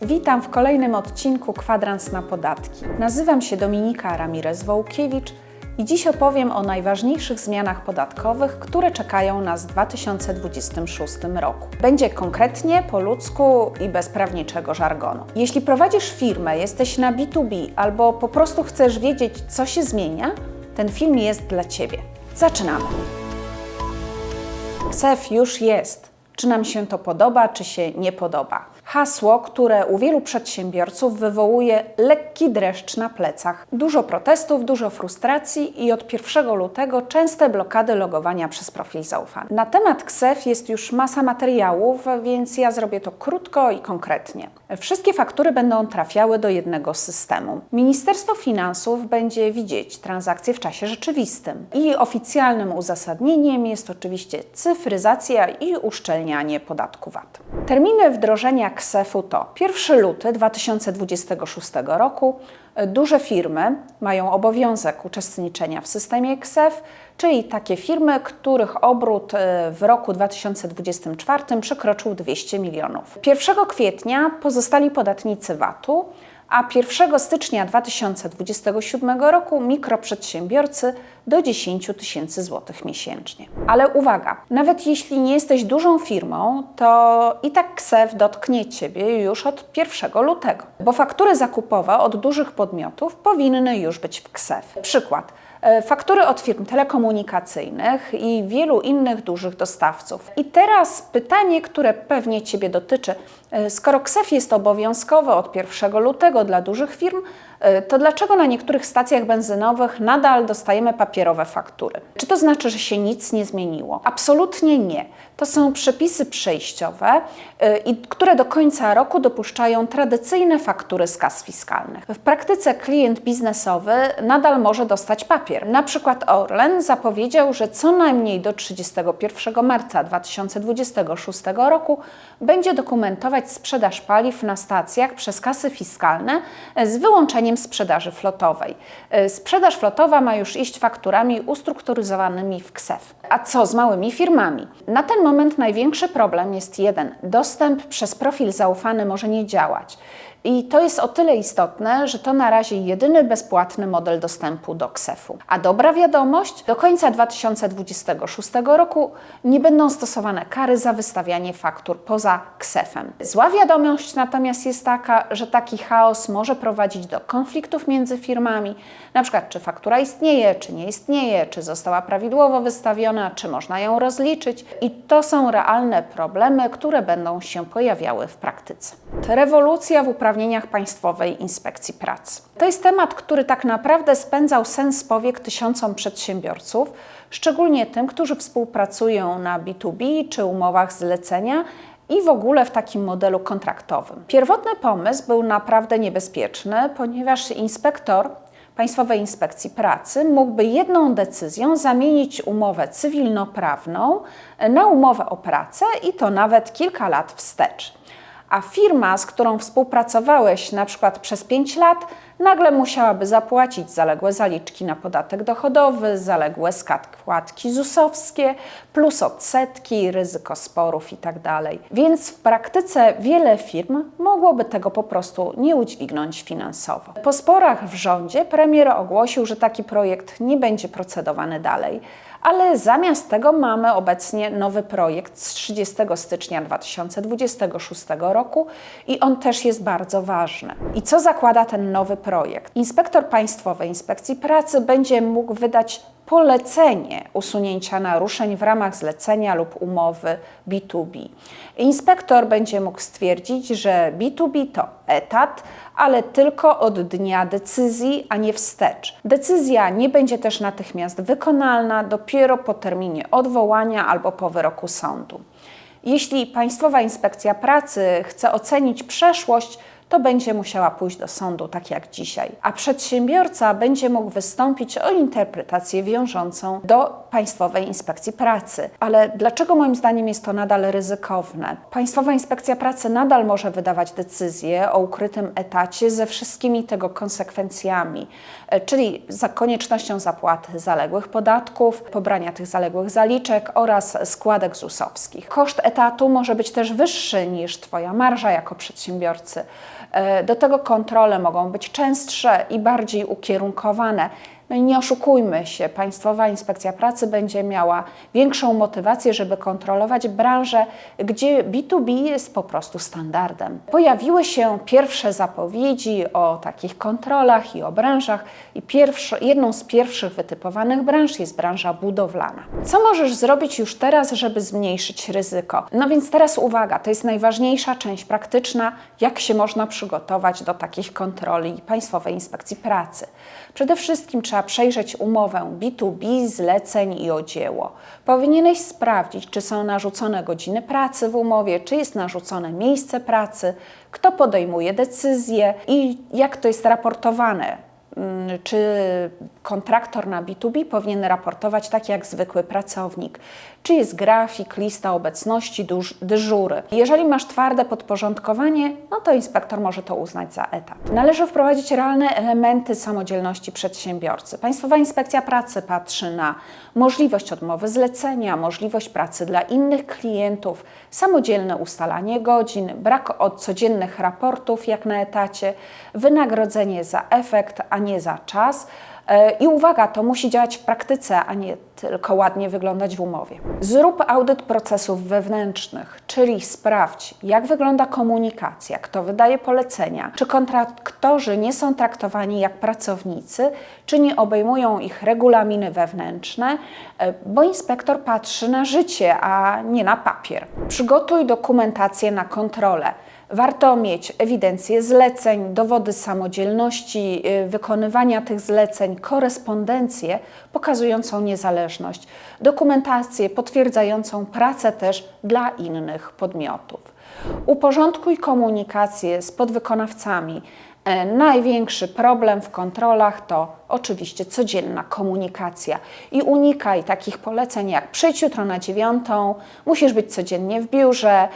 Witam w kolejnym odcinku Kwadrans na podatki. Nazywam się Dominika Ramirez-Wołkiewicz i dziś opowiem o najważniejszych zmianach podatkowych, które czekają nas w 2026 roku. Będzie konkretnie, po ludzku i bez prawniczego żargonu. Jeśli prowadzisz firmę, jesteś na B2B albo po prostu chcesz wiedzieć, co się zmienia, ten film jest dla Ciebie. Zaczynamy! KSEF już jest. Czy nam się to podoba, czy się nie podoba? Hasło, które u wielu przedsiębiorców wywołuje lekki dreszcz na plecach. Dużo protestów, dużo frustracji i od 1 lutego częste blokady logowania przez profil zaufany. Na temat KSEF jest już masa materiałów, więc ja zrobię to krótko i konkretnie. Wszystkie faktury będą trafiały do jednego systemu. Ministerstwo Finansów będzie widzieć transakcje w czasie rzeczywistym. I oficjalnym uzasadnieniem jest oczywiście cyfryzacja i uszczelnianie podatku VAT. Terminy wdrożenia KSEF-u to 1 luty 2026 roku. Duże firmy mają obowiązek uczestniczenia w systemie KSEF, czyli takie firmy, których obrót w roku 2024 przekroczył 200 milionów. 1 kwietnia pozostali podatnicy VAT-u, a 1 stycznia 2027 roku mikroprzedsiębiorcy do 10 tysięcy złotych miesięcznie. Ale uwaga, nawet jeśli nie jesteś dużą firmą, to i tak KSEF dotknie Ciebie już od 1 lutego, bo faktury zakupowe od dużych podmiotów powinny już być w KSEF. Przykład. Faktury od firm telekomunikacyjnych i wielu innych dużych dostawców. I teraz pytanie, które pewnie Ciebie dotyczy. Skoro KSEF jest obowiązkowy od 1 lutego dla dużych firm, to dlaczego na niektórych stacjach benzynowych nadal dostajemy papierowe faktury? Czy to znaczy, że się nic nie zmieniło? Absolutnie nie. To są przepisy przejściowe, które do końca roku dopuszczają tradycyjne faktury z kas fiskalnych. W praktyce klient biznesowy nadal może dostać papier. Na przykład Orlen zapowiedział, że co najmniej do 31 marca 2026 roku będzie dokumentować sprzedaż paliw na stacjach przez kasy fiskalne z wyłączeniem sprzedaży flotowej. Sprzedaż flotowa ma już iść fakturami ustrukturyzowanymi w KSEF. A co z małymi firmami? Na ten moment największy problem jest jeden. Dostęp przez profil zaufany może nie działać. I to jest o tyle istotne, że to na razie jedyny bezpłatny model dostępu do KSEF-u. A dobra wiadomość, do końca 2026 roku nie będą stosowane kary za wystawianie faktur poza KSEF-em. Zła wiadomość natomiast jest taka, że taki chaos może prowadzić do konfliktów między firmami, na przykład czy faktura istnieje, czy nie istnieje, czy została prawidłowo wystawiona, czy można ją rozliczyć. I to są realne problemy, które będą się pojawiały w praktyce. Rewolucja w uprawnieniach Państwowej Inspekcji Pracy. To jest temat, który tak naprawdę spędzał sen z powiek tysiącom przedsiębiorców, szczególnie tym, którzy współpracują na B2B czy umowach zlecenia i w ogóle w takim modelu kontraktowym. Pierwotny pomysł był naprawdę niebezpieczny, ponieważ inspektor Państwowej Inspekcji Pracy mógłby jedną decyzją zamienić umowę cywilnoprawną na umowę o pracę i to nawet kilka lat wstecz. A firma, z którą współpracowałeś na przykład przez 5 lat, nagle musiałaby zapłacić zaległe zaliczki na podatek dochodowy, zaległe składki ZUS-owskie, plus odsetki, ryzyko sporów itd. Więc w praktyce wiele firm mogłoby tego po prostu nie udźwignąć finansowo. Po sporach w rządzie premier ogłosił, że taki projekt nie będzie procedowany dalej. Ale zamiast tego mamy obecnie nowy projekt z 30 stycznia 2026 roku i on też jest bardzo ważny. I co zakłada ten nowy projekt? Inspektor Państwowej Inspekcji Pracy będzie mógł wydać polecenie usunięcia naruszeń w ramach zlecenia lub umowy B2B. Inspektor będzie mógł stwierdzić, że B2B to etat, ale tylko od dnia decyzji, a nie wstecz. Decyzja nie będzie też natychmiast wykonalna, dopiero po terminie odwołania albo po wyroku sądu. Jeśli Państwowa Inspekcja Pracy chce ocenić przeszłość, to będzie musiała pójść do sądu, tak jak dzisiaj. A przedsiębiorca będzie mógł wystąpić o interpretację wiążącą do Państwowej Inspekcji Pracy. Ale dlaczego moim zdaniem jest to nadal ryzykowne? Państwowa Inspekcja Pracy nadal może wydawać decyzje o ukrytym etacie ze wszystkimi tego konsekwencjami, czyli za koniecznością zapłaty zaległych podatków, pobrania tych zaległych zaliczek oraz składek ZUS-owskich. Koszt etatu może być też wyższy niż Twoja marża jako przedsiębiorcy. Do tego kontrole mogą być częstsze i bardziej ukierunkowane. No i nie oszukujmy się, Państwowa Inspekcja Pracy będzie miała większą motywację, żeby kontrolować branżę, gdzie B2B jest po prostu standardem. Pojawiły się pierwsze zapowiedzi o takich kontrolach i o branżach i jedną z pierwszych wytypowanych branż jest branża budowlana. Co możesz zrobić już teraz, żeby zmniejszyć ryzyko? No więc teraz uwaga, to jest najważniejsza część praktyczna, jak się można przygotować do takich kontroli Państwowej Inspekcji Pracy. Przede wszystkim trzeba przejrzeć umowę B2B, zleceń i o dzieło. Powinieneś sprawdzić, czy są narzucone godziny pracy w umowie, czy jest narzucone miejsce pracy, kto podejmuje decyzje i jak to jest raportowane. Czy kontraktor na B2B powinien raportować tak jak zwykły pracownik? Czy jest grafik, lista obecności, dyżury? Jeżeli masz twarde podporządkowanie, no to inspektor może to uznać za etat. Należy wprowadzić realne elementy samodzielności przedsiębiorcy. Państwowa Inspekcja Pracy patrzy na możliwość odmowy zlecenia, możliwość pracy dla innych klientów, samodzielne ustalanie godzin, brak codziennych raportów jak na etacie, wynagrodzenie za efekt, a nie za czas. I uwaga, to musi działać w praktyce, a nie tylko ładnie wyglądać w umowie. Zrób audyt procesów wewnętrznych, czyli sprawdź, jak wygląda komunikacja, kto wydaje polecenia, czy kontraktorzy nie są traktowani jak pracownicy, czy nie obejmują ich regulaminy wewnętrzne, bo inspektor patrzy na życie, a nie na papier. Przygotuj dokumentację na kontrolę. Warto mieć ewidencję zleceń, dowody samodzielności, wykonywania tych zleceń, korespondencję pokazującą niezależność, dokumentację potwierdzającą pracę też dla innych podmiotów. Uporządkuj komunikację z podwykonawcami. Największy problem w kontrolach to oczywiście codzienna komunikacja i unikaj takich poleceń jak przyjdź jutro na 9:00, musisz być codziennie w biurze,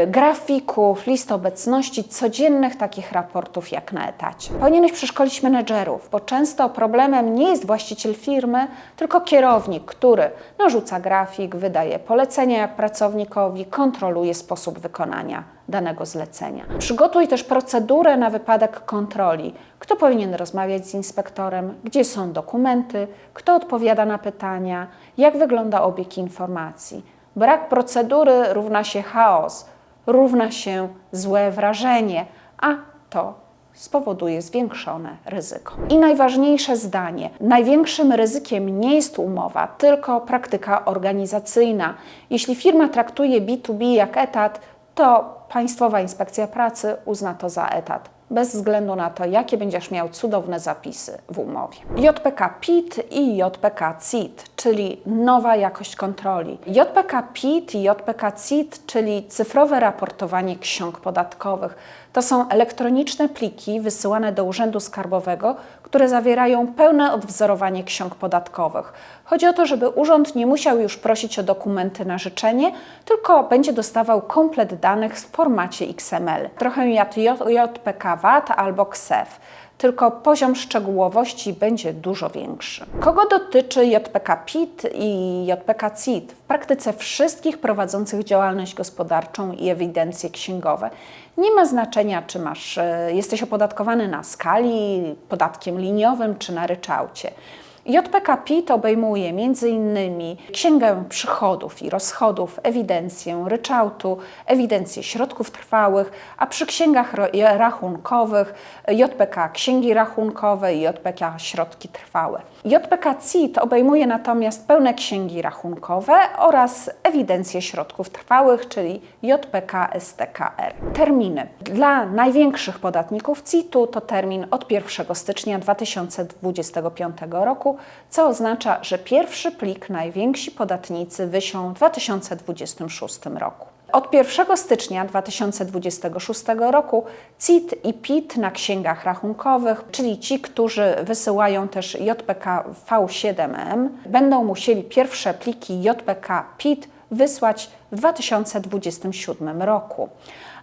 grafików, list obecności, codziennych takich raportów jak na etacie. Powinieneś przeszkolić menedżerów, bo często problemem nie jest właściciel firmy, tylko kierownik, który narzuca grafik, wydaje polecenia jak pracownikowi, kontroluje sposób wykonania danego zlecenia. Przygotuj też procedurę na wypadek kontroli. Kto powinien rozmawiać z inspektorem, gdzie są dokumenty, kto odpowiada na pytania, jak wygląda obieg informacji. Brak procedury równa się chaos, równa się złe wrażenie, a to spowoduje zwiększone ryzyko. I najważniejsze zdanie. Największym ryzykiem nie jest umowa, tylko praktyka organizacyjna. Jeśli firma traktuje B2B jak etat, to Państwowa Inspekcja Pracy uzna to za etat, bez względu na to, jakie będziesz miał cudowne zapisy w umowie. JPK PIT i JPK CIT, czyli nowa jakość kontroli. JPK PIT i JPK CIT, czyli cyfrowe raportowanie ksiąg podatkowych. To są elektroniczne pliki wysyłane do Urzędu Skarbowego, które zawierają pełne odwzorowanie ksiąg podatkowych. Chodzi o to, żeby urząd nie musiał już prosić o dokumenty na życzenie, tylko będzie dostawał komplet danych w formacie XML. Trochę jak JPK VAT albo KSEF, tylko poziom szczegółowości będzie dużo większy. Kogo dotyczy JPK PIT i JPK CIT? W praktyce wszystkich prowadzących działalność gospodarczą i ewidencje księgowe. Nie ma znaczenia, czy jesteś opodatkowany na skali, podatkiem liniowym czy na ryczałcie. JPK PIT obejmuje m.in. księgę przychodów i rozchodów, ewidencję ryczałtu, ewidencję środków trwałych, a przy księgach rachunkowych JPK księgi rachunkowe i JPK środki trwałe. JPK CIT obejmuje natomiast pełne księgi rachunkowe oraz ewidencję środków trwałych, czyli JPK STKR. Terminy. Dla największych podatników CIT-u to termin od 1 stycznia 2025 roku, co oznacza, że pierwszy plik najwięksi podatnicy wyślą w 2026 roku. Od 1 stycznia 2026 roku CIT i PIT na księgach rachunkowych, czyli ci, którzy wysyłają też JPK V7M, będą musieli pierwsze pliki JPK PIT wysłać w 2027 roku.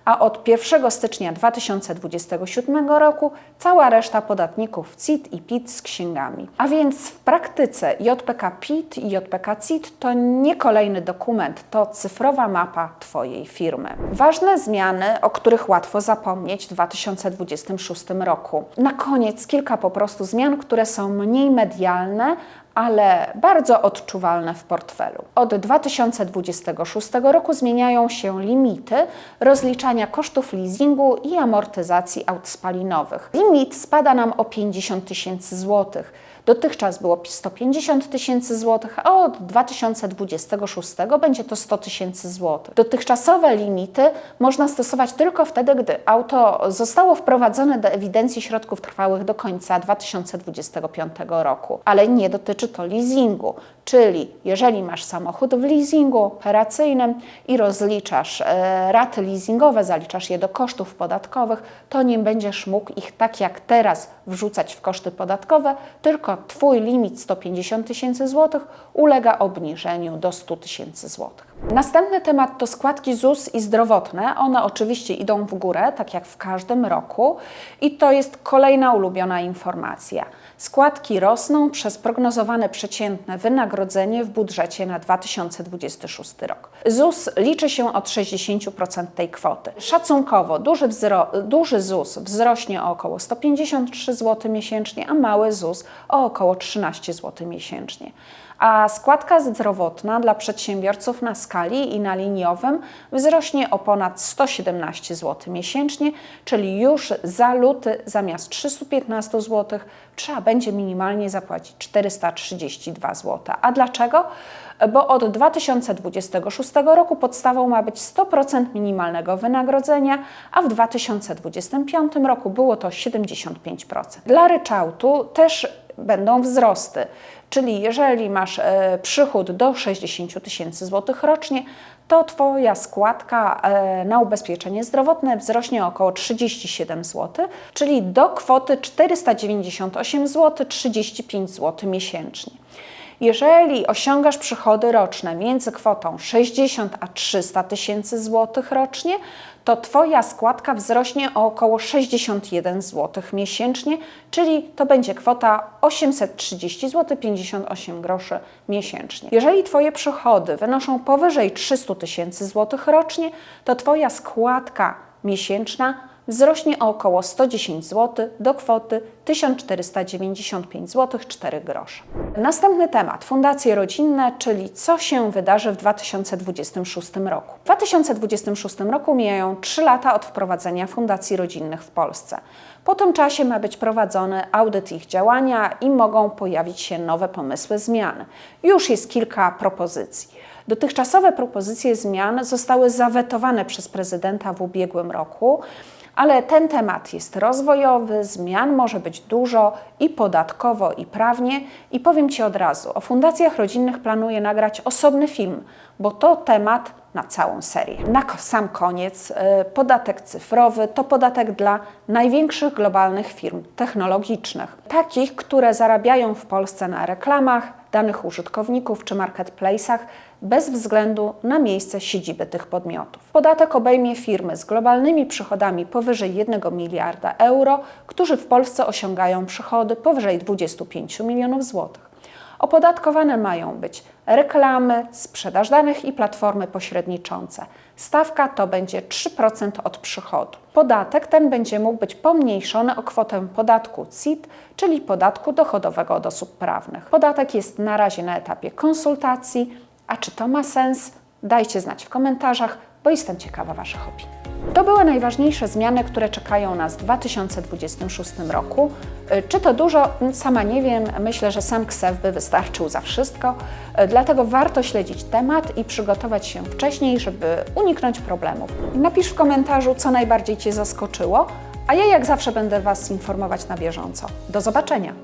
A od 1 stycznia 2027 roku cała reszta podatników CIT i PIT z księgami. A więc w praktyce JPK PIT i JPK CIT to nie kolejny dokument, to cyfrowa mapa Twojej firmy. Ważne zmiany, o których łatwo zapomnieć w 2026 roku. Na koniec kilka po prostu zmian, które są mniej medialne, ale bardzo odczuwalne w portfelu. Od 2026 roku zmieniają się limity rozliczania kosztów leasingu i amortyzacji aut spalinowych. Limit spada nam o 50 tysięcy złotych. Dotychczas było 150 tysięcy złotych, a od 2026 będzie to 100 tysięcy złotych. Dotychczasowe limity można stosować tylko wtedy, gdy auto zostało wprowadzone do ewidencji środków trwałych do końca 2025 roku, ale nie dotyczy to leasingu, czyli jeżeli masz samochód w leasingu operacyjnym i rozliczasz raty leasingowe, zaliczasz je do kosztów podatkowych, to nie będziesz mógł ich tak jak teraz wrzucać w koszty podatkowe, tylko Twój limit 150 tysięcy złotych ulega obniżeniu do 100 tysięcy złotych. Następny temat to składki ZUS i zdrowotne. One oczywiście idą w górę, tak jak w każdym roku i to jest kolejna ulubiona informacja. Składki rosną przez prognozowane przeciętne wynagrodzenie w budżecie na 2026 rok. ZUS liczy się od 60% tej kwoty. Szacunkowo duży ZUS wzrośnie o około 153 zł miesięcznie, a mały ZUS o około 13 zł miesięcznie. A składka zdrowotna dla przedsiębiorców na skali i na liniowym wzrośnie o ponad 117 zł miesięcznie, czyli już za luty zamiast 315 zł trzeba będzie minimalnie zapłacić 432 zł. A dlaczego? Bo od 2026 roku podstawą ma być 100% minimalnego wynagrodzenia, a w 2025 roku było to 75%. Dla ryczałtu też będą wzrosty, czyli jeżeli masz przychód do 60 tysięcy złotych rocznie, to Twoja składka na ubezpieczenie zdrowotne wzrośnie o około 37 zł, czyli do kwoty 498 zł 35 zł miesięcznie. Jeżeli osiągasz przychody roczne między kwotą 60 a 300 tysięcy złotych rocznie, to Twoja składka wzrośnie o około 61 zł miesięcznie, czyli to będzie kwota 830 zł 58 groszy miesięcznie. Jeżeli Twoje przychody wynoszą powyżej 300 tysięcy złotych rocznie, to Twoja składka miesięczna wzrośnie o około 110 zł do kwoty 1495 zł 4 grosze. Następny temat, fundacje rodzinne, czyli co się wydarzy w 2026 roku. W 2026 roku mijają 3 lata od wprowadzenia fundacji rodzinnych w Polsce. Po tym czasie ma być prowadzony audyt ich działania i mogą pojawić się nowe pomysły zmian. Już jest kilka propozycji. Dotychczasowe propozycje zmian zostały zawetowane przez prezydenta w ubiegłym roku, ale ten temat jest rozwojowy, zmian może być dużo i podatkowo, i prawnie. I powiem Ci od razu, o fundacjach rodzinnych planuję nagrać osobny film, bo to temat na całą serię. Na sam koniec, podatek cyfrowy to podatek dla największych globalnych firm technologicznych, takich, które zarabiają w Polsce na reklamach, danych użytkowników czy marketplace'ach bez względu na miejsce siedziby tych podmiotów. Podatek obejmie firmy z globalnymi przychodami powyżej 1 miliarda euro, którzy w Polsce osiągają przychody powyżej 25 milionów złotych. Opodatkowane mają być reklamy, sprzedaż danych i platformy pośredniczące. Stawka to będzie 3% od przychodu. Podatek ten będzie mógł być pomniejszony o kwotę podatku CIT, czyli podatku dochodowego od osób prawnych. Podatek jest na razie na etapie konsultacji, a czy to ma sens? Dajcie znać w komentarzach, bo jestem ciekawa Waszych opinii. To były najważniejsze zmiany, które czekają nas w 2026 roku. Czy to dużo? Sama nie wiem. Myślę, że sam KSEF by wystarczył za wszystko. Dlatego warto śledzić temat i przygotować się wcześniej, żeby uniknąć problemów. Napisz w komentarzu, co najbardziej Cię zaskoczyło, a ja jak zawsze będę Was informować na bieżąco. Do zobaczenia!